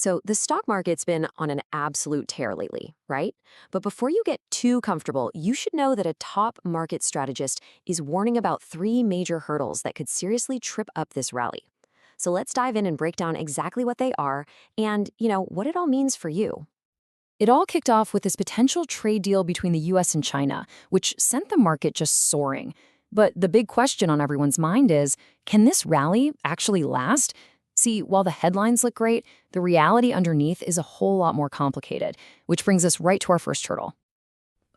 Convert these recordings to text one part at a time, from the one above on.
So the stock market's been on an absolute tear lately, right? But before you get too comfortable, you should know that a top market strategist is warning about three major hurdles that could seriously trip up this rally. So let's dive in and break down exactly what they are and, what it all means for you. It all kicked off with this potential trade deal between the US and China, which sent the market just soaring. But the big question on everyone's mind is, can this rally actually last? See, while the headlines look great, the reality underneath is a whole lot more complicated, which brings us right to our first hurdle.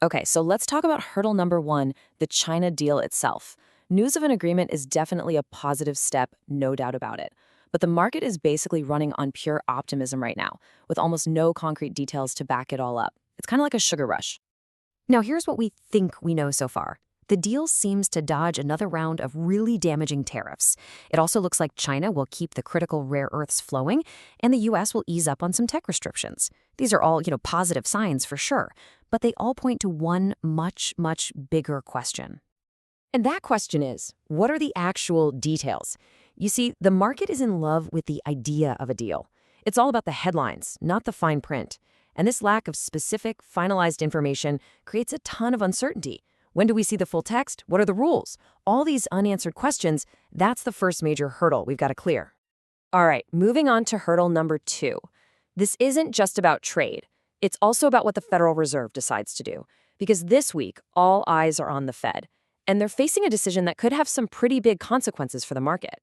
Okay, so let's talk about hurdle number one, the China deal itself. News of an agreement is definitely a positive step, no doubt about it. But the market is basically running on pure optimism right now, with almost no concrete details to back it all up. It's kind of like a sugar rush. Now, here's what we think we know so far. The deal seems to dodge another round of really damaging tariffs. It also looks like China will keep the critical rare earths flowing, and the US will ease up on some tech restrictions. These are all, positive signs for sure, but they all point to one much, much bigger question. And that question is, what are the actual details? You see, the market is in love with the idea of a deal. It's all about the headlines, not the fine print. And this lack of specific, finalized information creates a ton of uncertainty. When do we see the full text? What are the rules? All these unanswered questions, that's the first major hurdle we've got to clear. All right, moving on to hurdle number two. This isn't just about trade. It's also about what the Federal Reserve decides to do. Because this week, all eyes are on the Fed. And they're facing a decision that could have some pretty big consequences for the market.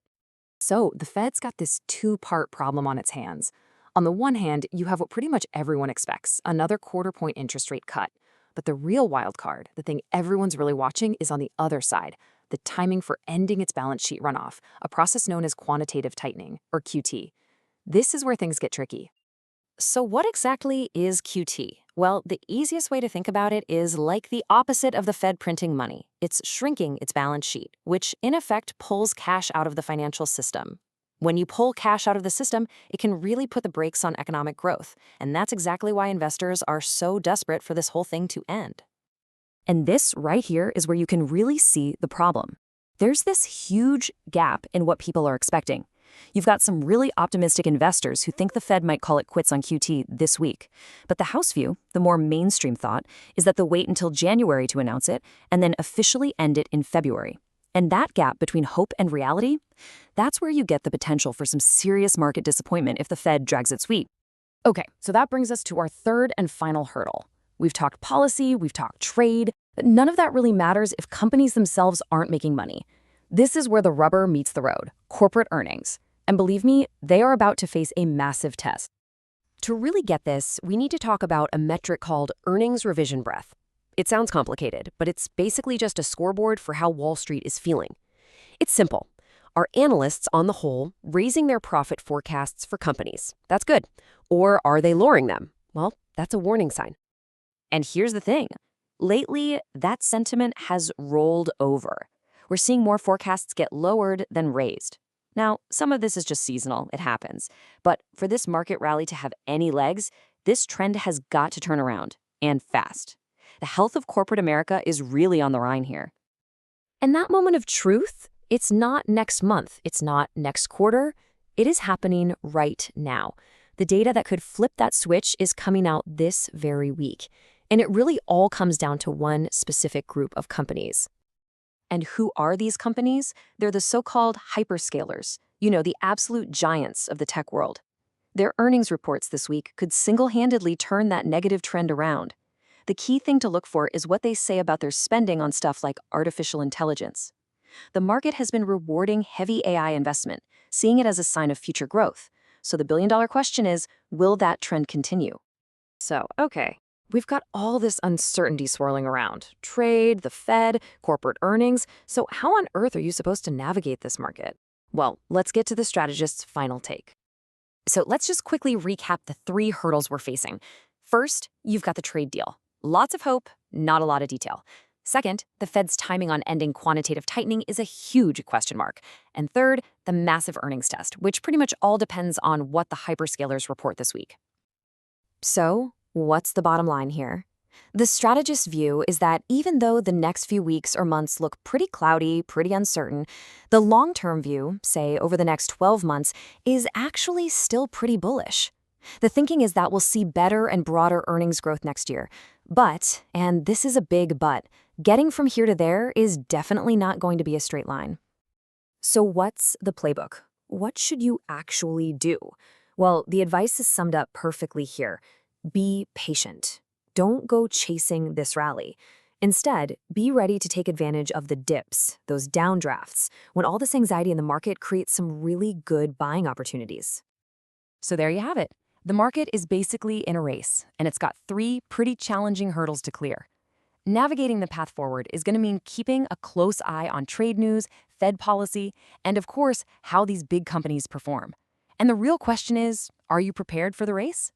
So the Fed's got this two-part problem on its hands. On the one hand, you have what pretty much everyone expects, another quarter-point interest rate cut. But the real wild card, the thing everyone's really watching, is on the other side, the timing for ending its balance sheet runoff, a process known as quantitative tightening, or QT. This is where things get tricky. So what exactly is QT? Well, the easiest way to think about it is like the opposite of the Fed printing money. It's shrinking its balance sheet, which in effect pulls cash out of the financial system. When you pull cash out of the system, it can really put the brakes on economic growth, and that's exactly why investors are so desperate for this whole thing to end. And this right here is where you can really see the problem. There's this huge gap in what people are expecting. You've got some really optimistic investors who think the Fed might call it quits on QT this week. But the house view, the more mainstream thought, is that they'll wait until January to announce it and then officially end it in February. And that gap between hope and reality, that's where you get the potential for some serious market disappointment if the Fed drags its feet. Okay, so that brings us to our third and final hurdle. We've talked policy, we've talked trade, but none of that really matters if companies themselves aren't making money. This is where the rubber meets the road, corporate earnings. And believe me, they are about to face a massive test. To really get this, we need to talk about a metric called earnings revision breadth. It sounds complicated, but it's basically just a scoreboard for how Wall Street is feeling. It's simple. Are analysts, on the whole, raising their profit forecasts for companies? That's good. Or are they lowering them? Well, that's a warning sign. And here's the thing. Lately, that sentiment has rolled over. We're seeing more forecasts get lowered than raised. Now, some of this is just seasonal, it happens. But for this market rally to have any legs, this trend has got to turn around, and fast. The health of corporate America is really on the line here. And that moment of truth, it's not next month, it's not next quarter, it is happening right now. The data that could flip that switch is coming out this very week. And it really all comes down to one specific group of companies. And who are these companies? They're the so-called hyperscalers, the absolute giants of the tech world. Their earnings reports this week could single-handedly turn that negative trend around. The key thing to look for is what they say about their spending on stuff like artificial intelligence. The market has been rewarding heavy AI investment, seeing it as a sign of future growth. So the billion-dollar question is, will that trend continue? So, okay, we've got all this uncertainty swirling around. Trade, the Fed, corporate earnings. So how on earth are you supposed to navigate this market? Well, let's get to the strategist's final take. So let's just quickly recap the three hurdles we're facing. First, you've got the trade deal. Lots of hope, not a lot of detail. Second, the Fed's timing on ending quantitative tightening is a huge question mark. And third, the massive earnings test, which pretty much all depends on what the hyperscalers report this week. So, what's the bottom line here? The strategist's view is that even though the next few weeks or months look pretty cloudy, pretty uncertain, the long-term view, say over the next 12 months, is actually still pretty bullish. The thinking is that we'll see better and broader earnings growth next year. But, and this is a big but, getting from here to there is definitely not going to be a straight line. So what's the playbook? What should you actually do? Well, the advice is summed up perfectly here. Be patient. Don't go chasing this rally. Instead, be ready to take advantage of the dips, those downdrafts, when all this anxiety in the market creates some really good buying opportunities. So there you have it. The market is basically in a race, and it's got 3 pretty challenging hurdles to clear. Navigating the path forward is going to mean keeping a close eye on trade news, Fed policy, and of course, how these big companies perform. And the real question is, are you prepared for the race?